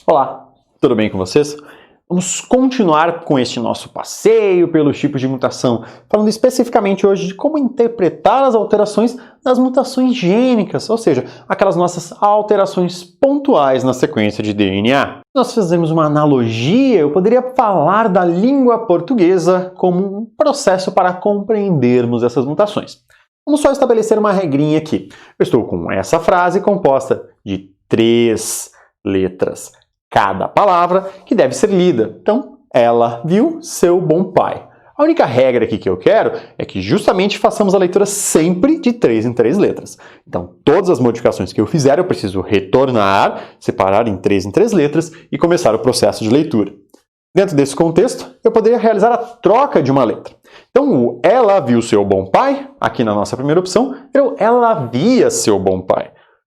Olá, tudo bem com vocês? Vamos continuar com este nosso passeio pelos tipos de mutação, falando especificamente hoje de como interpretar as alterações das mutações gênicas, ou seja, aquelas nossas alterações pontuais na sequência de DNA. Nós fizemos uma analogia, eu poderia falar da língua portuguesa como um processo para compreendermos essas mutações. Vamos só estabelecer uma regrinha aqui. Eu estou com essa frase composta de 3 letras cada palavra que deve ser lida. Então, ela viu seu bom pai. A única regra aqui que eu quero é que justamente façamos a leitura sempre de 3 em 3 letras. Então, todas as modificações que eu fizer, eu preciso retornar, separar em 3 letras e começar o processo de leitura. Dentro desse contexto, eu poderia realizar a troca de uma letra. Então, o ela viu seu bom pai, aqui na nossa primeira opção, ela via seu bom pai.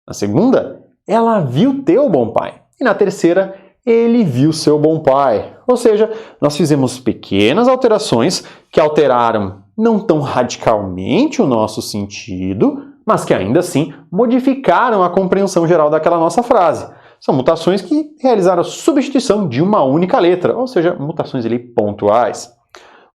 Na segunda, ela viu teu bom pai. E na terceira, ele viu seu bom pai. Ou seja, nós fizemos pequenas alterações que alteraram não tão radicalmente o nosso sentido, mas que ainda assim modificaram a compreensão geral daquela nossa frase. São mutações que realizaram a substituição de uma única letra, ou seja, mutações ali pontuais.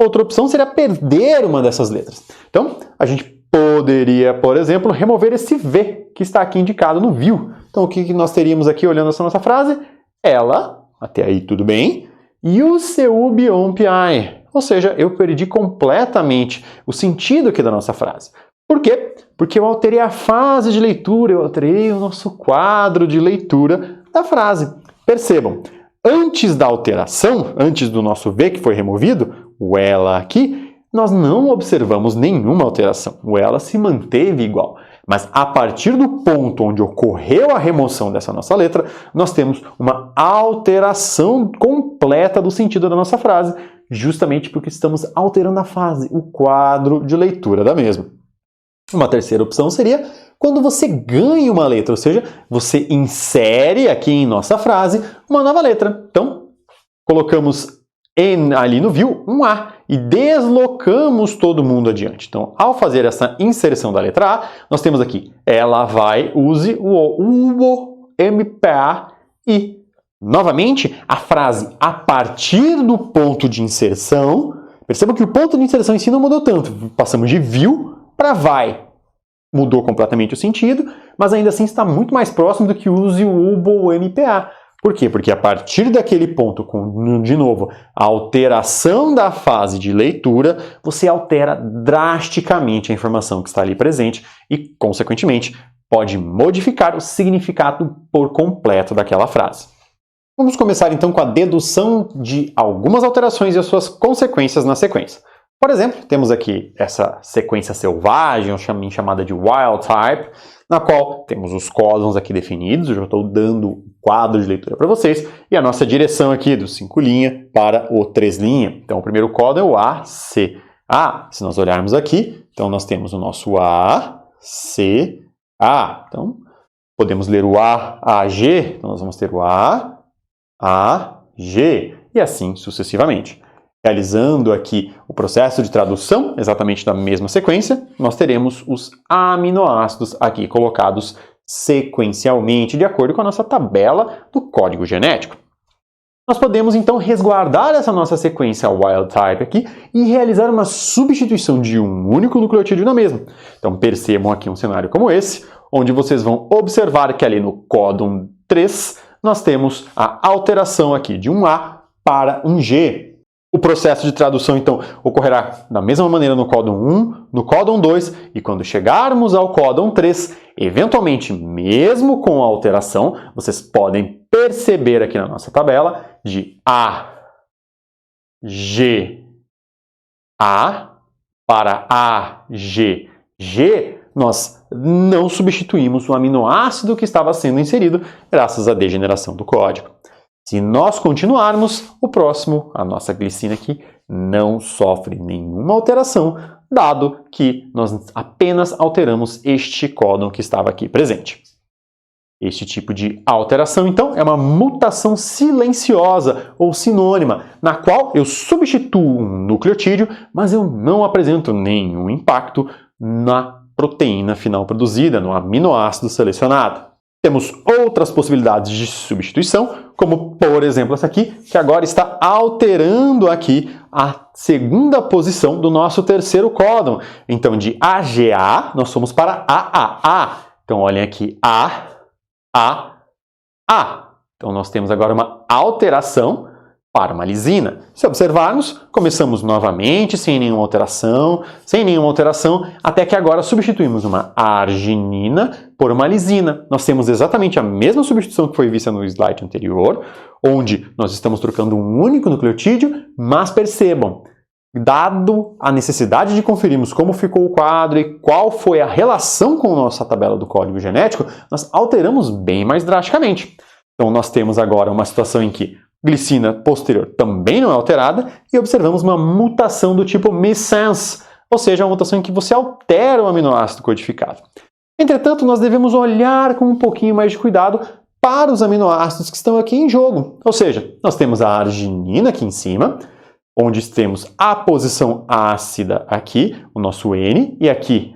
Outra opção seria perder uma dessas letras. Então, a gente poderia, por exemplo, remover esse V que está aqui indicado no viu. Então, o que nós teríamos aqui olhando essa nossa frase? Ela, até aí tudo bem, e o seu bom pai. Ou seja, eu perdi completamente o sentido aqui da nossa frase. Por quê? Porque eu alterei a fase de leitura, eu alterei o nosso quadro de leitura da frase. Percebam, antes da alteração, antes do nosso V que foi removido, o ela aqui, nós não observamos nenhuma alteração. O ela se manteve igual. Mas a partir do ponto onde ocorreu a remoção dessa nossa letra, nós temos uma alteração completa do sentido da nossa frase, justamente porque estamos alterando a fase, o quadro de leitura da mesma. Uma terceira opção seria quando você ganha uma letra, ou seja, você insere aqui em nossa frase uma nova letra. Então, colocamos ali no viu um A e deslocamos todo mundo adiante. Então, ao fazer essa inserção da letra A, nós temos aqui ela vai, use o MPA e, novamente, a frase a partir do ponto de inserção. Perceba que o ponto de inserção em si não mudou tanto. Passamos de viu para vai. Mudou completamente o sentido, mas ainda assim está muito mais próximo do que use o MPA. Por quê? Porque a partir daquele ponto, com, de novo, a alteração da fase de leitura, você altera drasticamente a informação que está ali presente e, consequentemente, pode modificar o significado por completo daquela frase. Vamos começar então com a dedução de algumas alterações e as suas consequências na sequência. Por exemplo, temos aqui essa sequência selvagem, chamada de wild type, na qual temos os códons aqui definidos, eu já estou dando o quadro de leitura para vocês, e a nossa direção aqui do 5' para o 3'. Então, o primeiro códon é o A, C, A. Se nós olharmos aqui, então nós temos o nosso A, C, A. Então, podemos ler o A, G, então nós vamos ter o A, G, e assim sucessivamente. Realizando aqui o processo de tradução, exatamente da mesma sequência, nós teremos os aminoácidos aqui colocados sequencialmente, de acordo com a nossa tabela do código genético. Nós podemos, então, resguardar essa nossa sequência wild type aqui e realizar uma substituição de um único nucleotídeo na mesma. Então, percebam aqui um cenário como esse, onde vocês vão observar que ali no códon 3, nós temos a alteração aqui de um A para um G. O processo de tradução, então, ocorrerá da mesma maneira no códon 1, no códon 2, e quando chegarmos ao códon 3, eventualmente, mesmo com a alteração, vocês podem perceber aqui na nossa tabela de A, G, A para A, G, G, nós não substituímos o aminoácido que estava sendo inserido graças à degeneração do código. Se nós continuarmos, o próximo, a nossa glicina aqui, não sofre nenhuma alteração, dado que nós apenas alteramos este códon que estava aqui presente. Este tipo de alteração, então, é uma mutação silenciosa ou sinônima, na qual eu substituo um nucleotídeo, mas eu não apresento nenhum impacto na proteína final produzida, no aminoácido selecionado. Temos outras possibilidades de substituição, como por exemplo essa aqui, que agora está alterando aqui a segunda posição do nosso terceiro códon. Então, de AGA, nós fomos para AAA. Então, olhem aqui, A. Então, nós temos agora uma alteração para uma lisina. Se observarmos, começamos novamente sem nenhuma alteração, até que agora substituímos uma arginina por uma lisina. Nós temos exatamente a mesma substituição que foi vista no slide anterior, onde nós estamos trocando um único nucleotídeo, mas percebam, dado a necessidade de conferirmos como ficou o quadro e qual foi a relação com a nossa tabela do código genético, nós alteramos bem mais drasticamente. Então, nós temos agora uma situação em que glicina posterior também não é alterada e observamos uma mutação do tipo missense, ou seja, uma mutação em que você altera o aminoácido codificado. Entretanto, nós devemos olhar com um pouquinho mais de cuidado para os aminoácidos que estão aqui em jogo. Ou seja, nós temos a arginina aqui em cima, onde temos a posição ácida aqui, o nosso N, e aqui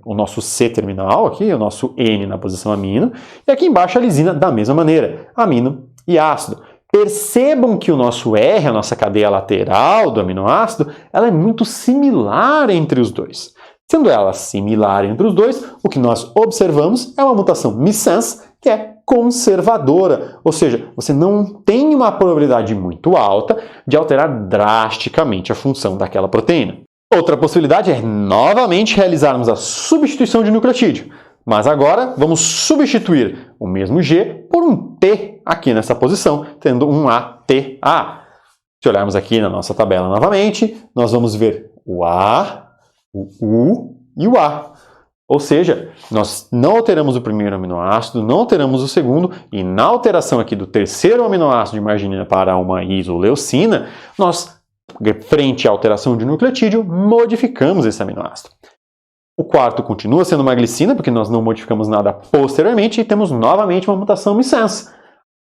o nosso C terminal, aqui, o nosso N na posição amino, e aqui embaixo a lisina da mesma maneira, amino e ácido. Percebam que o nosso R, a nossa cadeia lateral do aminoácido, ela é muito similar entre os dois. Sendo ela similar entre os dois, o que nós observamos é uma mutação missense, que é conservadora, ou seja, você não tem uma probabilidade muito alta de alterar drasticamente a função daquela proteína. Outra possibilidade é novamente realizarmos a substituição de nucleotídeo, mas agora vamos substituir o mesmo G por um T aqui nessa posição, tendo um ATA. Se olharmos aqui na nossa tabela novamente, nós vamos ver o A, o U e o A. Ou seja, nós não alteramos o primeiro aminoácido, não alteramos o segundo, e na alteração aqui do terceiro aminoácido de uma arginina para uma isoleucina, nós, frente à alteração de nucleotídeo, modificamos esse aminoácido. O quarto continua sendo uma glicina, porque nós não modificamos nada posteriormente, e temos novamente uma mutação missense.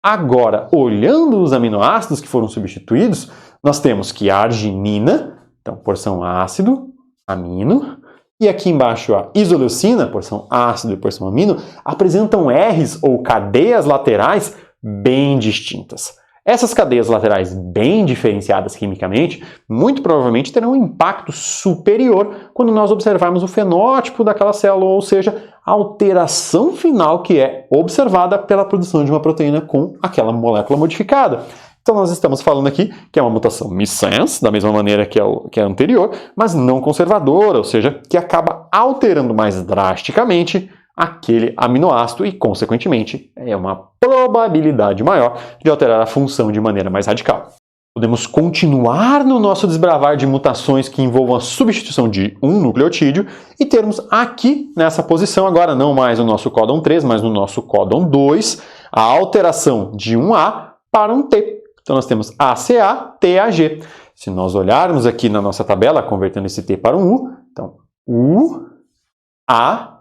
Agora, olhando os aminoácidos que foram substituídos, nós temos que a arginina, então porção ácido, amino, e aqui embaixo a isoleucina, porção ácido e porção amino, apresentam R's ou cadeias laterais bem distintas. Essas cadeias laterais bem diferenciadas quimicamente, muito provavelmente terão um impacto superior quando nós observarmos o fenótipo daquela célula, ou seja, a alteração final que é observada pela produção de uma proteína com aquela molécula modificada. Então nós estamos falando aqui que é uma mutação missense, da mesma maneira que a anterior, mas não conservadora, ou seja, que acaba alterando mais drasticamente aquele aminoácido e, consequentemente, é uma probabilidade maior de alterar a função de maneira mais radical. Podemos continuar no nosso desbravar de mutações que envolvam a substituição de um nucleotídeo e termos aqui nessa posição, agora não mais no nosso códon 3, mas no nosso códon 2, a alteração de um A para um T. Então, nós temos ACA, TAG. Se nós olharmos aqui na nossa tabela, convertendo esse T para um U, então, U, A,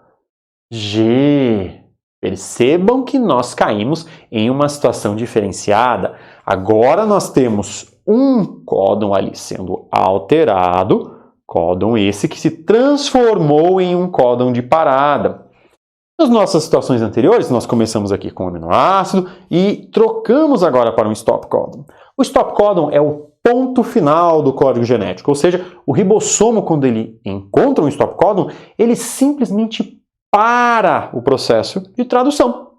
G. Percebam que nós caímos em uma situação diferenciada. Agora, nós temos um códon ali sendo alterado, códon esse que se transformou em um códon de parada. Nas nossas situações anteriores, nós começamos aqui com o aminoácido e trocamos agora para um stop códon. O stop códon é o ponto final do código genético, ou seja, o ribossomo, quando ele encontra um stop códon, ele simplesmente para o processo de tradução.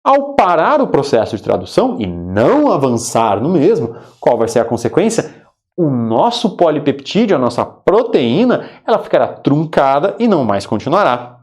Ao parar o processo de tradução e não avançar no mesmo, qual vai ser a consequência? O nosso polipeptídeo, a nossa proteína, ela ficará truncada e não mais continuará.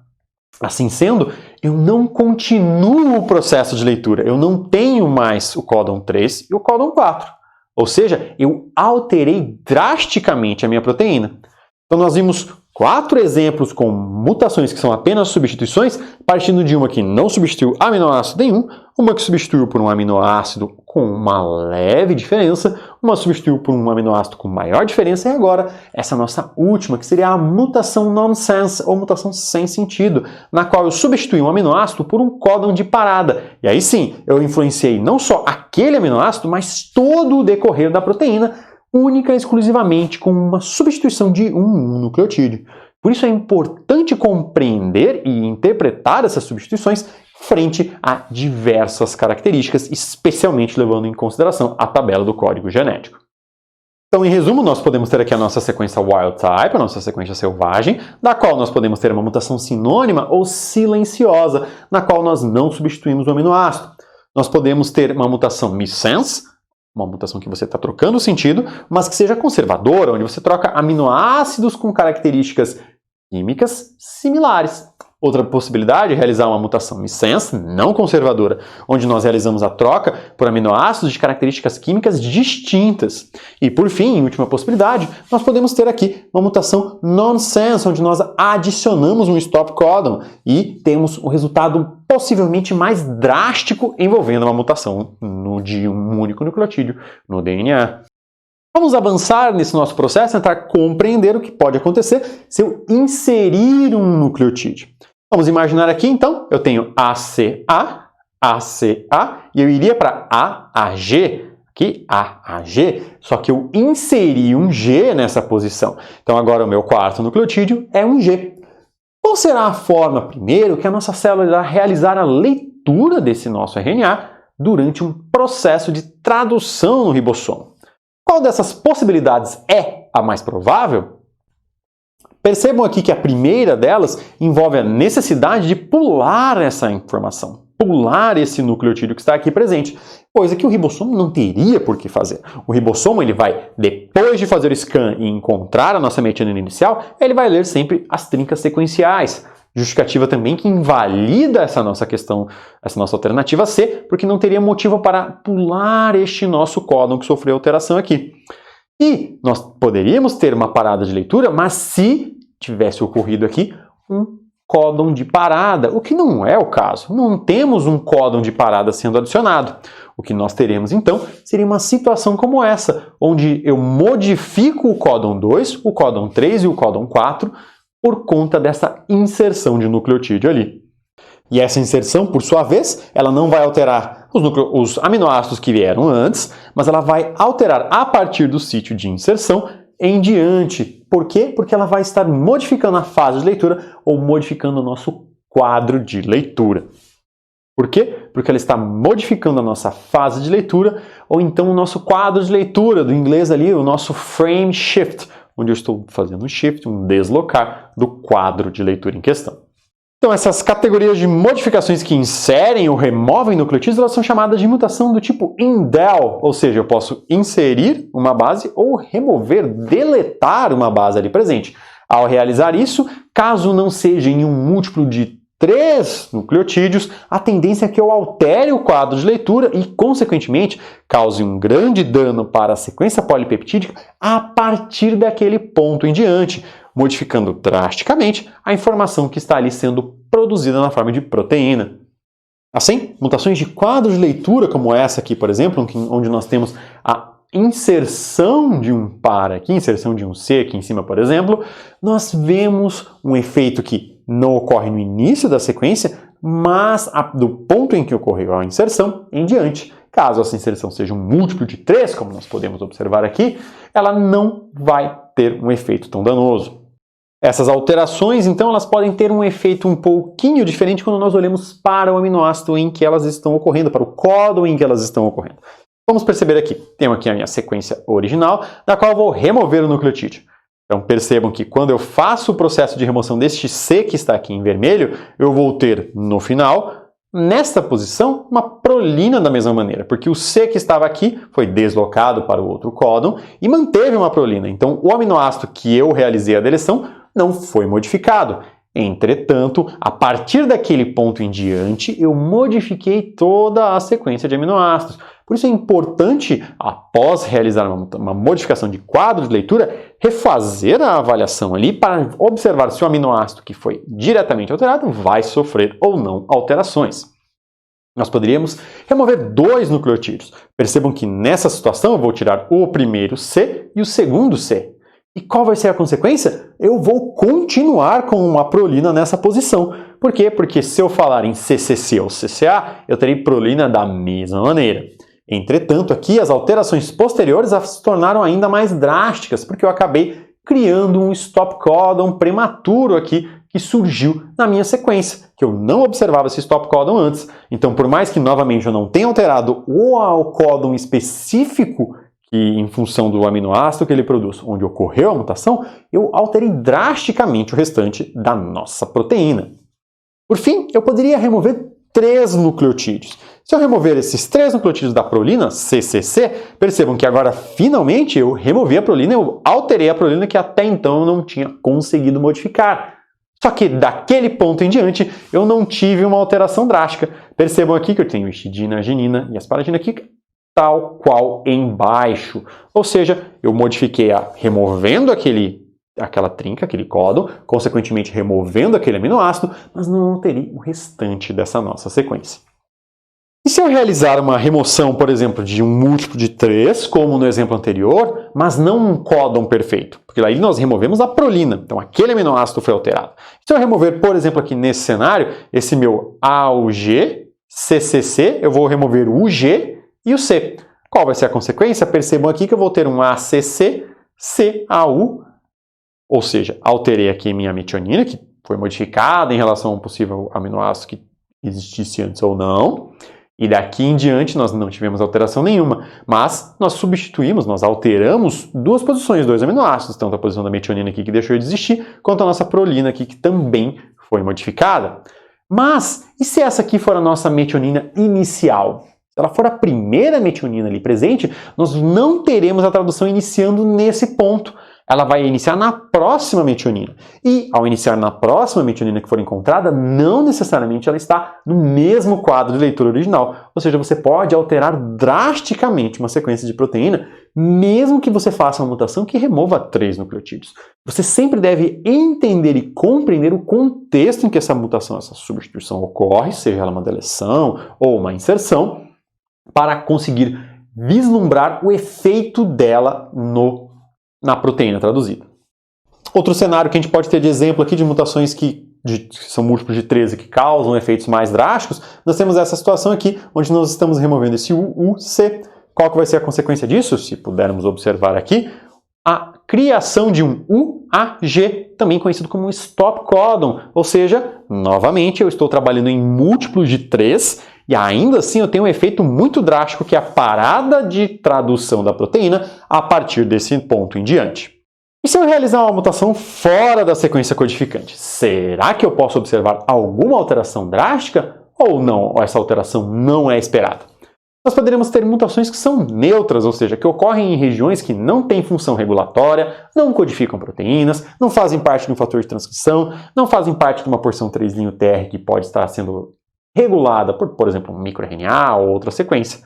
Assim sendo, eu não continuo o processo de leitura, eu não tenho mais o códon 3 e o códon 4. Ou seja, eu alterei drasticamente a minha proteína. Então nós vimos 4 exemplos com mutações que são apenas substituições, partindo de uma que não substituiu aminoácido nenhum, uma que substituiu por um aminoácido com uma leve diferença, uma substituiu por um aminoácido com maior diferença, e agora essa nossa última, que seria a mutação nonsense, ou mutação sem sentido, na qual eu substituí um aminoácido por um códon de parada. E aí sim, eu influenciei não só aquele aminoácido, mas todo o decorrer da proteína, única e exclusivamente com uma substituição de um nucleotídeo. Por isso é importante compreender e interpretar essas substituições frente a diversas características, especialmente levando em consideração a tabela do código genético. Então, em resumo, nós podemos ter aqui a nossa sequência wild type, a nossa sequência selvagem, da qual nós podemos ter uma mutação sinônima ou silenciosa, na qual nós não substituímos o aminoácido. Nós podemos ter uma mutação missense, uma mutação que você está trocando o sentido, mas que seja conservadora, onde você troca aminoácidos com características químicas similares. Outra possibilidade é realizar uma mutação missense, não conservadora, onde nós realizamos a troca por aminoácidos de características químicas distintas. E por fim, em última possibilidade, nós podemos ter aqui uma mutação nonsense, onde nós adicionamos um stop codon e temos um resultado possivelmente mais drástico envolvendo uma mutação de um único nucleotídeo no DNA. Vamos avançar nesse nosso processo, tentar compreender o que pode acontecer se eu inserir um nucleotídeo. Vamos imaginar aqui, então, eu tenho ACA, ACA, e eu iria para AAG, aqui AAG, só que eu inseri um G nessa posição. Então agora o meu quarto nucleotídeo é um G. Qual será a forma, primeiro, que a nossa célula irá realizar a leitura desse nosso RNA durante um processo de tradução no ribossomo? Qual dessas possibilidades é a mais provável? Percebam aqui que a primeira delas envolve a necessidade de pular essa informação, pular esse nucleotídeo que está aqui presente, coisa que o ribossomo não teria por que fazer. O ribossomo, ele vai, depois de fazer o scan e encontrar a nossa metionina inicial, ele vai ler sempre as trincas sequenciais. Justificativa também que invalida essa nossa questão, essa nossa alternativa C, porque não teria motivo para pular este nosso códon que sofreu alteração aqui. E nós poderíamos ter uma parada de leitura, mas se tivesse ocorrido aqui um códon de parada, o que não é o caso. Não temos um códon de parada sendo adicionado. O que nós teremos, então, seria uma situação como essa, onde eu modifico o códon 2, o códon 3 e o códon 4 por conta dessa inserção de nucleotídeo ali. E essa inserção, por sua vez, ela não vai alterar os aminoácidos que vieram antes, mas ela vai alterar a partir do sítio de inserção em diante. Por quê? Porque ela vai estar modificando a fase de leitura ou modificando o nosso quadro de leitura. Por quê? Porque ela está modificando a nossa fase de leitura ou então o nosso quadro de leitura, do inglês ali, o nosso frame shift, onde eu estou fazendo um shift, um deslocar do quadro de leitura em questão. Então, essas categorias de modificações que inserem ou removem nucleotídeos, elas são chamadas de mutação do tipo indel, ou seja, eu posso inserir uma base ou remover, deletar uma base ali presente. Ao realizar isso, caso não seja em um múltiplo de 3 nucleotídeos, a tendência é que eu altere o quadro de leitura e, consequentemente, cause um grande dano para a sequência polipeptídica a partir daquele ponto em diante, modificando drasticamente a informação que está ali sendo produzida na forma de proteína. Assim, mutações de quadro de leitura como essa aqui, por exemplo, onde nós temos a inserção de um par aqui, inserção de um C aqui em cima, por exemplo, nós vemos um efeito que não ocorre no início da sequência, mas do ponto em que ocorreu a inserção em diante. Caso essa inserção seja um múltiplo de 3, como nós podemos observar aqui, ela não vai ter um efeito tão danoso. Essas alterações, então, elas podem ter um efeito um pouquinho diferente quando nós olhamos para o aminoácido em que elas estão ocorrendo, para o códon em que elas estão ocorrendo. Vamos perceber aqui, temos aqui a minha sequência original, da qual eu vou remover o nucleotídeo. Então percebam que quando eu faço o processo de remoção deste C que está aqui em vermelho, eu vou ter no final, nesta posição, uma prolina da mesma maneira, porque o C que estava aqui foi deslocado para o outro códon e manteve uma prolina. Então o aminoácido que eu realizei a deleção não foi modificado. Entretanto, a partir daquele ponto em diante, eu modifiquei toda a sequência de aminoácidos. Por isso é importante, após realizar uma modificação de quadro de leitura, refazer a avaliação ali para observar se o aminoácido que foi diretamente alterado vai sofrer ou não alterações. Nós poderíamos remover 2 nucleotídeos. Percebam que nessa situação eu vou tirar o primeiro C e o segundo C. E qual vai ser a consequência? Eu vou continuar com uma prolina nessa posição. Por quê? Porque se eu falar em CCC ou CCA, eu terei prolina da mesma maneira. Entretanto, aqui as alterações posteriores se tornaram ainda mais drásticas, porque eu acabei criando um stop codon prematuro aqui que surgiu na minha sequência, que eu não observava esse stop codon antes. Então, por mais que novamente eu não tenha alterado o códon específico que em função do aminoácido que ele produz, onde ocorreu a mutação, eu alterei drasticamente o restante da nossa proteína. Por fim, eu poderia remover 3 nucleotídeos. Se eu remover esses 3 nucleotídeos da prolina, CCC, percebam que agora finalmente eu removi a prolina, eu alterei a prolina que até então eu não tinha conseguido modificar. Só que daquele ponto em diante eu não tive uma alteração drástica. Percebam aqui que eu tenho histidina, arginina e asparagina aqui, tal qual embaixo. Ou seja, eu modifiquei removendo aquela trinca, aquele códon, consequentemente removendo aquele aminoácido, mas não alterei o restante dessa nossa sequência. E se eu realizar uma remoção, por exemplo, de um múltiplo de 3, como no exemplo anterior, mas não um códon perfeito? Porque aí nós removemos a prolina, então aquele aminoácido foi alterado. Se eu remover, por exemplo, aqui nesse cenário, esse meu AUG, CCC, eu vou remover o G e o C. Qual vai ser a consequência? Percebam aqui que eu vou ter um ACC, CAU, ou seja, alterei aqui minha metionina, que foi modificada em relação a um possível aminoácido que existisse antes ou não. E daqui em diante nós não tivemos alteração nenhuma, mas nós substituímos, nós alteramos 2 posições, 2 aminoácidos, tanto a posição da metionina aqui que deixou de existir, quanto a nossa prolina aqui que também foi modificada. Mas, e se essa aqui for a nossa metionina inicial? Se ela for a primeira metionina ali presente, nós não teremos a tradução iniciando nesse ponto. Ela vai iniciar na próxima metionina. E, ao iniciar na próxima metionina que for encontrada, não necessariamente ela está no mesmo quadro de leitura original. Ou seja, você pode alterar drasticamente uma sequência de proteína, mesmo que você faça uma mutação que remova 3 nucleotídeos. Você sempre deve entender e compreender o contexto em que essa mutação, essa substituição ocorre, seja ela uma deleção ou uma inserção, para conseguir vislumbrar o efeito dela na proteína traduzida. Outro cenário que a gente pode ter de exemplo aqui de mutações que são múltiplos de 13 que causam efeitos mais drásticos, nós temos essa situação aqui, onde nós estamos removendo esse UC. Qual que vai ser a consequência disso? Se pudermos observar aqui, a criação de um UAG, também conhecido como um stop codon, ou seja, novamente eu estou trabalhando em múltiplos de 3 e ainda assim eu tenho um efeito muito drástico que é a parada de tradução da proteína a partir desse ponto em diante. E se eu realizar uma mutação fora da sequência codificante, será que eu posso observar alguma alteração drástica ou não? Ou essa alteração não é esperada? Nós poderemos ter mutações que são neutras, ou seja, que ocorrem em regiões que não têm função regulatória, não codificam proteínas, não fazem parte de um fator de transcrição, não faz' parte de uma porção 3' TR que pode estar sendo regulada por exemplo, um microRNA ou outra sequência.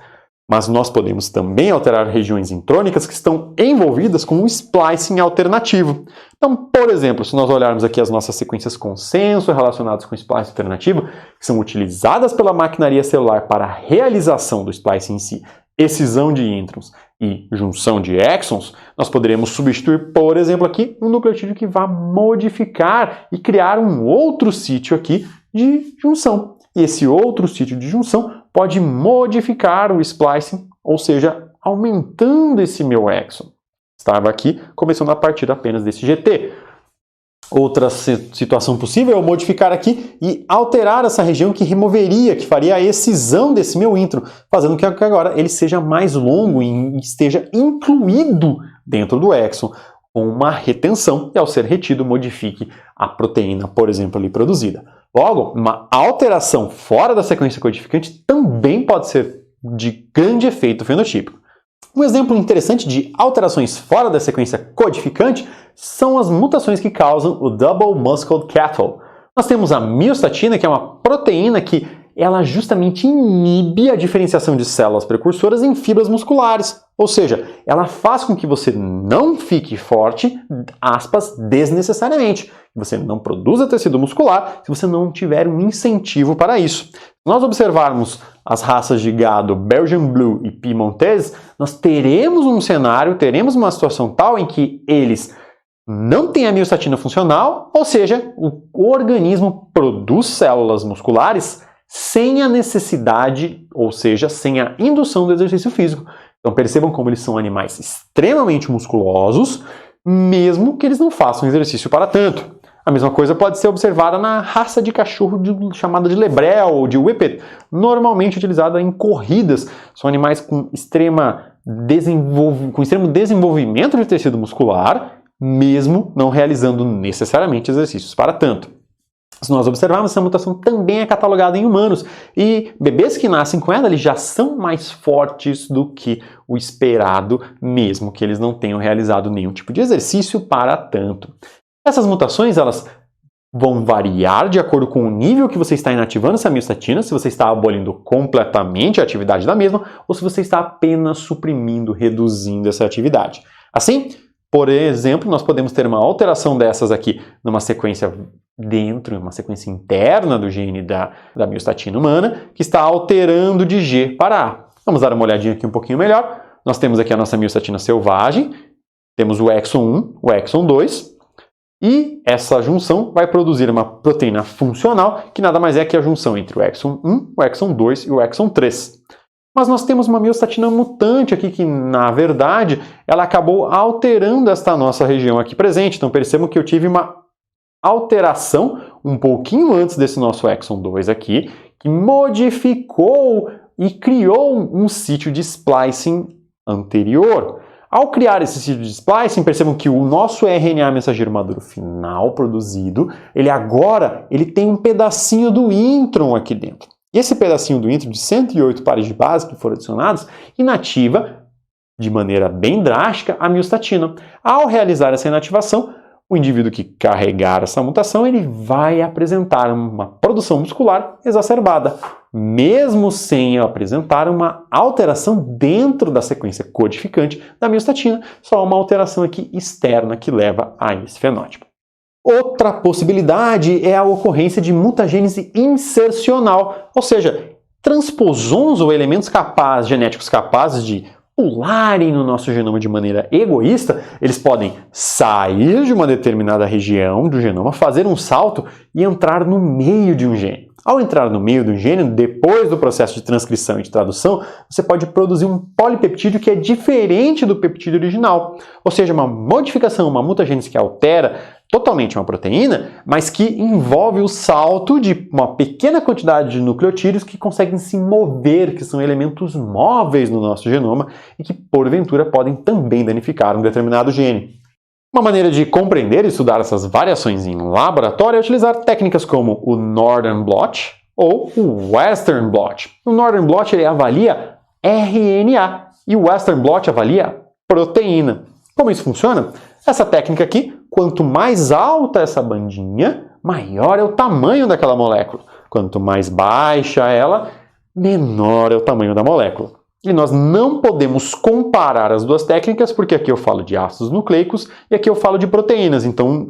Mas nós podemos também alterar regiões intrônicas que estão envolvidas com um splicing alternativo. Então, por exemplo, se nós olharmos aqui as nossas sequências consenso relacionadas com splicing alternativo, que são utilizadas pela maquinaria celular para a realização do splicing em si, excisão de introns e junção de exons, nós poderemos substituir, por exemplo, aqui um nucleotídeo que vai modificar e criar um outro sítio aqui de junção. E esse outro sítio de junção pode modificar o splicing, ou seja, aumentando esse meu exon. Estava aqui começando a partir apenas desse GT. Outra situação possível é eu modificar aqui e alterar essa região que removeria, que faria a excisão desse meu intro, fazendo com que agora ele seja mais longo e esteja incluído dentro do exon, com uma retenção, e ao ser retido modifique a proteína, por exemplo, ali produzida. Logo, uma alteração fora da sequência codificante também pode ser de grande efeito fenotípico. Um exemplo interessante de alterações fora da sequência codificante são as mutações que causam o Double Muscled Cattle. Nós temos a miostatina, que é uma proteína que ela justamente inibe a diferenciação de células precursoras em fibras musculares. Ou seja, ela faz com que você não fique forte, aspas, desnecessariamente. Você não produza tecido muscular se você não tiver um incentivo para isso. Se nós observarmos as raças de gado Belgian Blue e Piemontese, nós teremos um cenário, teremos uma situação tal em que eles não têm a miostatina funcional, ou seja, o organismo produz células musculares sem a necessidade, ou seja, sem a indução do exercício físico. Então percebam como eles são animais extremamente musculosos, mesmo que eles não façam exercício para tanto. A mesma coisa pode ser observada na raça de cachorro chamada de Lebrel ou de Whippet, normalmente utilizada em corridas. São animais com extremo desenvolvimento de tecido muscular, mesmo não realizando necessariamente exercícios para tanto. Se nós observarmos, essa mutação também é catalogada em humanos e bebês que nascem com ela eles já são mais fortes do que o esperado, mesmo que eles não tenham realizado nenhum tipo de exercício para tanto. Essas mutações elas vão variar de acordo com o nível que você está inativando essa miostatina, se você está abolindo completamente a atividade da mesma ou se você está apenas suprimindo, reduzindo essa atividade. Assim, por exemplo, nós podemos ter uma alteração dessas aqui numa sequência uma sequência interna do gene da miostatina humana, que está alterando de G para A. Vamos dar uma olhadinha aqui um pouquinho melhor. Nós temos aqui a nossa miostatina selvagem, temos o exon 1, o exon 2, e essa junção vai produzir uma proteína funcional, que nada mais é que a junção entre o exon 1, o exon 2 e o exon 3. Mas nós temos uma miostatina mutante aqui que, na verdade, ela acabou alterando esta nossa região aqui presente. Então percebam que eu tive uma alteração um pouquinho antes desse nosso exon 2 aqui, que modificou e criou um sítio de splicing anterior. Ao criar esse sítio de splicing, percebam que o nosso RNA mensageiro maduro final produzido, ele tem um pedacinho do intron aqui dentro. E esse pedacinho do intron de 108 pares de base que foram adicionados, inativa de maneira bem drástica a miostatina. Ao realizar essa inativação, o indivíduo que carregar essa mutação ele vai apresentar uma produção muscular exacerbada, mesmo sem apresentar uma alteração dentro da sequência codificante da miostatina, só uma alteração aqui externa que leva a esse fenótipo. Outra possibilidade é a ocorrência de mutagênese insercional, ou seja, transposons ou elementos genéticos capazes de pularem no nosso genoma de maneira egoísta, eles podem sair de uma determinada região do genoma, fazer um salto e entrar no meio de um gene. Ao entrar no meio do gene, depois do processo de transcrição e de tradução, você pode produzir um polipeptídeo que é diferente do peptídeo original. Ou seja, uma modificação, uma mutagênese que altera totalmente uma proteína, mas que envolve o salto de uma pequena quantidade de nucleotídeos que conseguem se mover, que são elementos móveis no nosso genoma e que, porventura, podem também danificar um determinado gene. Uma maneira de compreender e estudar essas variações em laboratório é utilizar técnicas como o Northern Blot ou o Western Blot. O Northern Blot ele avalia RNA e o Western Blot avalia proteína. Como isso funciona? Essa técnica aqui, quanto mais alta essa bandinha, maior é o tamanho daquela molécula. Quanto mais baixa ela, menor é o tamanho da molécula. E nós não podemos comparar as duas técnicas, porque aqui eu falo de ácidos nucleicos e aqui eu falo de proteínas. Então,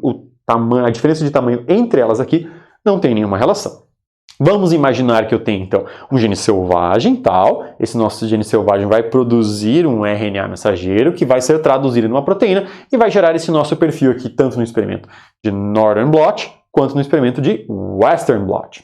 a diferença de tamanho entre elas aqui não tem nenhuma relação. Vamos imaginar que eu tenho, então, um gene selvagem, tal. Esse nosso gene selvagem vai produzir um RNA mensageiro que vai ser traduzido numa proteína e vai gerar esse nosso perfil aqui, tanto no experimento de Northern Blot, quanto no experimento de Western Blot.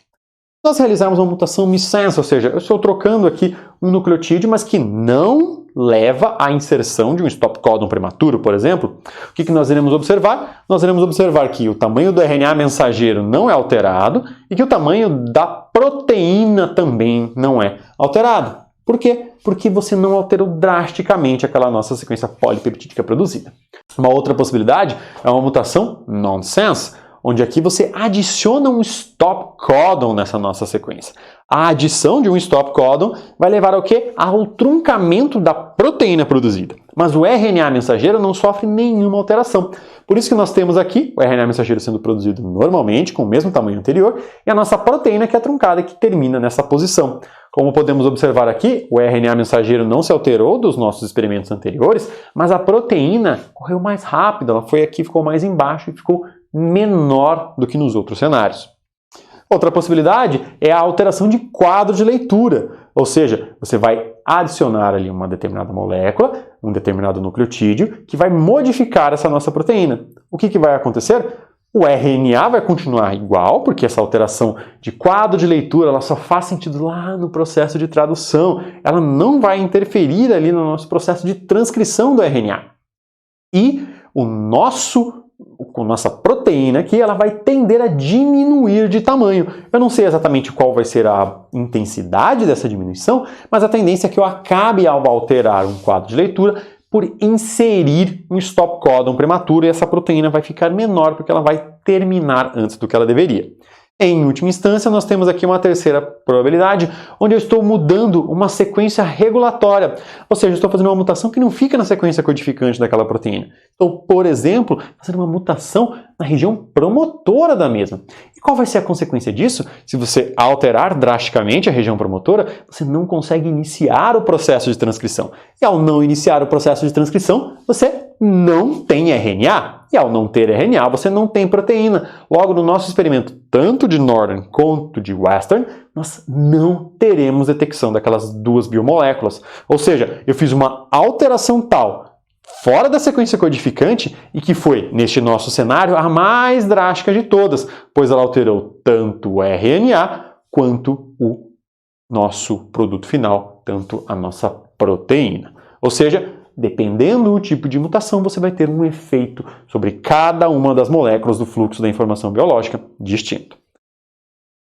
Nós realizarmos uma mutação missense, ou seja, eu estou trocando aqui um nucleotídeo, mas que não leva à inserção de um stop codon prematuro, por exemplo. O que nós iremos observar? Nós iremos observar que o tamanho do RNA mensageiro não é alterado e que o tamanho da proteína também não é alterado. Por quê? Porque você não alterou drasticamente aquela nossa sequência polipeptídica produzida. Uma outra possibilidade é uma mutação nonsense, onde aqui você adiciona um stop codon nessa nossa sequência. A adição de um stop codon vai levar ao quê? Ao truncamento da proteína produzida. Mas o RNA mensageiro não sofre nenhuma alteração. Por isso que nós temos aqui o RNA mensageiro sendo produzido normalmente, com o mesmo tamanho anterior, e a nossa proteína que é truncada, que termina nessa posição. Como podemos observar aqui, o RNA mensageiro não se alterou dos nossos experimentos anteriores, mas a proteína correu mais rápido, ela foi aqui, ficou mais embaixo e ficou menor do que nos outros cenários. Outra possibilidade é a alteração de quadro de leitura, ou seja, você vai adicionar ali uma determinada molécula, um determinado nucleotídeo, que vai modificar essa nossa proteína. O que vai acontecer? O RNA vai continuar igual, porque essa alteração de quadro de leitura ela só faz sentido lá no processo de tradução, ela não vai interferir ali no nosso processo de transcrição do RNA. E o nosso com nossa proteína aqui, ela vai tender a diminuir de tamanho. Eu não sei exatamente qual vai ser a intensidade dessa diminuição, mas a tendência é que eu acabe, ao alterar um quadro de leitura, por inserir um stop codon prematuro e essa proteína vai ficar menor porque ela vai terminar antes do que ela deveria. Em última instância, nós temos aqui uma terceira probabilidade, onde eu estou mudando uma sequência regulatória, ou seja, eu estou fazendo uma mutação que não fica na sequência codificante daquela proteína. Estou, por exemplo, fazendo uma mutação na região promotora da mesma. E qual vai ser a consequência disso? Se você alterar drasticamente a região promotora, você não consegue iniciar o processo de transcrição. E ao não iniciar o processo de transcrição, você não tem RNA. E ao não ter RNA, você não tem proteína. Logo, no nosso experimento, tanto de Northern quanto de Western, nós não teremos detecção daquelas duas biomoléculas. Ou seja, eu fiz uma alteração tal fora da sequência codificante e que foi, neste nosso cenário, a mais drástica de todas, pois ela alterou tanto o RNA quanto o nosso produto final, tanto a nossa proteína. Ou seja, dependendo do tipo de mutação, você vai ter um efeito sobre cada uma das moléculas do fluxo da informação biológica distinto.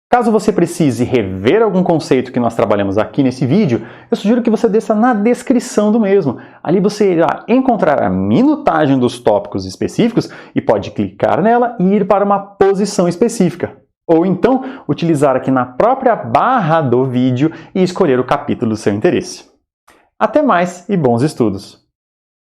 Caso você precise rever algum conceito que nós trabalhamos aqui nesse vídeo, eu sugiro que você desça na descrição do mesmo. Ali você irá encontrar a minutagem dos tópicos específicos e pode clicar nela e ir para uma posição específica. Ou então, utilizar aqui na própria barra do vídeo e escolher o capítulo do seu interesse. Até mais e bons estudos!